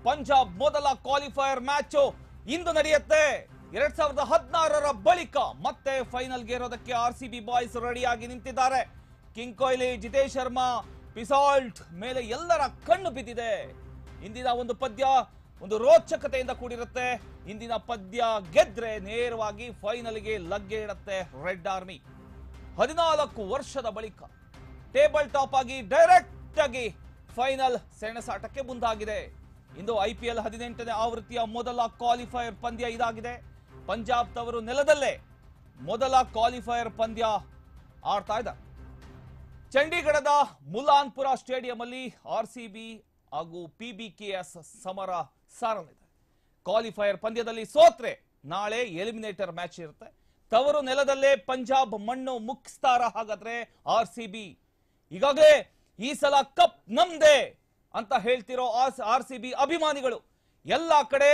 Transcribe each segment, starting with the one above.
ಪಂಜಾಬ್ ಮೊದಲ qualifier match ಇಂದು ನಡೆಯುತ್ತೆ 2016ರ ಬಳಿಕ ಮತ್ತೆ ಫೈನಲ್ಗೆ ಇರೋದಕ್ಕೆ ಆರ್ಸಿಬಿ ಬಾಯ್ಸ್ ರೆಡಿಯಾಗಿ ನಿಂತಿದ್ದಾರೆ. ಕಿಂಗ್ ಕೊಹ್ಲಿ, ಜಿತೇಶ್ ಶರ್ಮಾ, ಪಿಸಾಲ್ಟ್ ಮೇಲೆ ಎಲ್ಲರ ಕಣ್ಣು ಬಿದ್ದಿದೆ. ಇಂದಿನ ಒಂದು ಪದ್ಯ ಒಂದು ರೋಚಕತೆಯಿಂದ ಕೂಡಿರುತ್ತೆ. ಇಂದಿನ ಪದ್ಯ ಗೆದ್ರೆ ನೇರವಾಗಿ ಫೈನಲ್ಗೆ ಲಗ್ಗೆ ಇಡುತ್ತೆ ರೆಡ್ ಆರ್ಮಿ. 14 ವರ್ಷದ ಬಳಿಕ ಟೇಬಲ್ ಟಾಪ್ ಆಗಿ ಡೈರೆಕ್ಟ್ ಆಗಿ ಫೈನಲ್ ಸೆಣಸಾಟಕ್ಕೆ ಮುಂದಾಗಿದೆ. ಇಂದು IPL 18ನೇ ಆವೃತ್ತಿಯ ಮೊದಲ ಕ್ವಾಲಿಫೈಯರ್ ಪಂದ್ಯ ಇದಾಗಿದೆ. ಪಂಜಾಬ್ ತವರು ನೆಲದಲ್ಲೇ ಮೊದಲ ಕ್ವಾಲಿಫೈಯರ್ ಪಂದ್ಯ ಆಡ್ತಾ ಇದ್ದಾರೆ. ಚಂಡೀಗಢದ ಮುಲಾನ್ಪುರ ಸ್ಟೇಡಿಯಂ ಅಲ್ಲಿ RCB ಹಾಗೂ PBKS ಸಮರ ಸಾರಲಿದೆ. ಕ್ವಾಲಿಫೈಯರ್ ಪಂದ್ಯದಲ್ಲಿ ಸೋತ್ರೆ ನಾಳೆ ಎಲಿಮಿನೇಟರ್ ಮ್ಯಾಚ್ ಇರುತ್ತೆ. ತವರು ನೆಲದಲ್ಲೇ ಪಂಜಾಬ್ ಮಣ್ಣು ಮುಕ್ಸ್ತಾರ ಹಾಗಾದ್ರೆ RCB. ಈಗಾಗಲೇ ಈ ಸಲ ಕಪ್ ನಮ್ದೇ ಅಂತ ಹೇಳ್ತಿರೋ RCB ಅಭಿಮಾನಿಗಳು ಎಲ್ಲ ಕಡೆ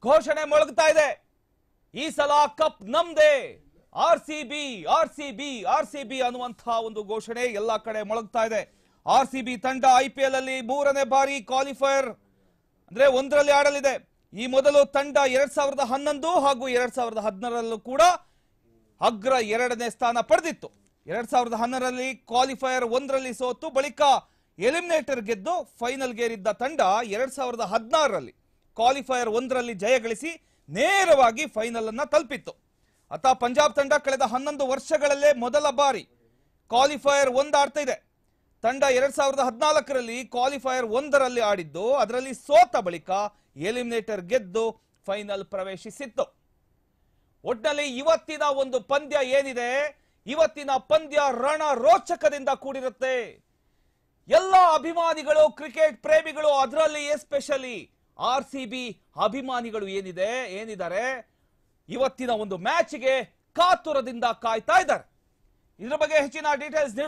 ಘೋಷಣೆ ಮೊಳಗ್ತಾ ಇದೆ. ಈ ಸಲ ಕಪ್ ನಮ್ದೇ, RCB ಅನ್ನುವಂತಹ ಒಂದು ಘೋಷಣೆ ಎಲ್ಲ ಕಡೆ ಮೊಳಗ್ತಾ ಇದೆ. RCB ತಂಡ IPL ಅಲ್ಲಿ 3ನೇ ಬಾರಿ ಕ್ವಾಲಿಫೈಯರ್ ಅಂದ್ರೆ 1ರಲ್ಲಿ ಆಡಲಿದೆ. ಈ ಮೊದಲು ತಂಡ 2011 ಹಾಗೂ 2016ರಲ್ಲೂ ಕೂಡ ಅಗ್ರ 2ನೇ ಸ್ಥಾನ ಪಡೆದಿತ್ತು. 2011ರಲ್ಲಿ ಕ್ವಾಲಿಫೈಯರ್ 1ರಲ್ಲಿ ಸೋತು ಬಳಿಕ ಎಲಿಮಿನೇಟರ್ ಗೆದ್ದು ಫೈನಲ್ಗೇರಿದ್ದ ತಂಡ 2016ರಲ್ಲಿ ಕ್ವಾಲಿಫೈಯರ್ 1ರಲ್ಲಿ ಜಯಗಳಿಸಿ ನೇರವಾಗಿ ಫೈನಲ್ ಅನ್ನ ತಲುಪಿತ್ತು. ಅತ ಪಂಜಾಬ್ ತಂಡ ಕಳೆದ 11 ವರ್ಷಗಳಲ್ಲೇ ಮೊದಲ ಬಾರಿ ಕ್ವಾಲಿಫೈಯರ್ 1 ಆಡ್ತಾ ಇದೆ. ತಂಡ 2014ರಲ್ಲಿ ಕ್ವಾಲಿಫೈಯರ್ 1ರಲ್ಲಿ ಆಡಿದ್ದು, ಅದರಲ್ಲಿ ಸೋತ ಬಳಿಕ ಎಲಿಮಿನೇಟರ್ ಗೆದ್ದು ಫೈನಲ್ ಪ್ರವೇಶಿಸಿತ್ತು. ಒಟ್ಟಿನಲ್ಲಿ ಇವತ್ತಿನ ಒಂದು ಪಂದ್ಯ ಏನಿದೆ, ಇವತ್ತಿನ ಪಂದ್ಯ ರಣ ರೋಚಕದಿಂದ ಕೂಡಿರುತ್ತೆ. ಎಲ್ಲ ಅಭಿಮಾನಿಗಳು, ಕ್ರಿಕೆಟ್ ಪ್ರೇಮಿಗಳು, ಅದರಲ್ಲಿ ಎಸ್ಪೆಷಲಿ RCB ಅಭಿಮಾನಿಗಳು ಏನಿದ್ದಾರೆ ಇವತ್ತಿನ ಒಂದು ಮ್ಯಾಚ್ಗೆ ಕಾತುರದಿಂದ ಕಾಯ್ತಾ ಇದ್ದಾರೆ. ಇದರ ಬಗ್ಗೆ ಹೆಚ್ಚಿನ ಡೀಟೇಲ್ಸ್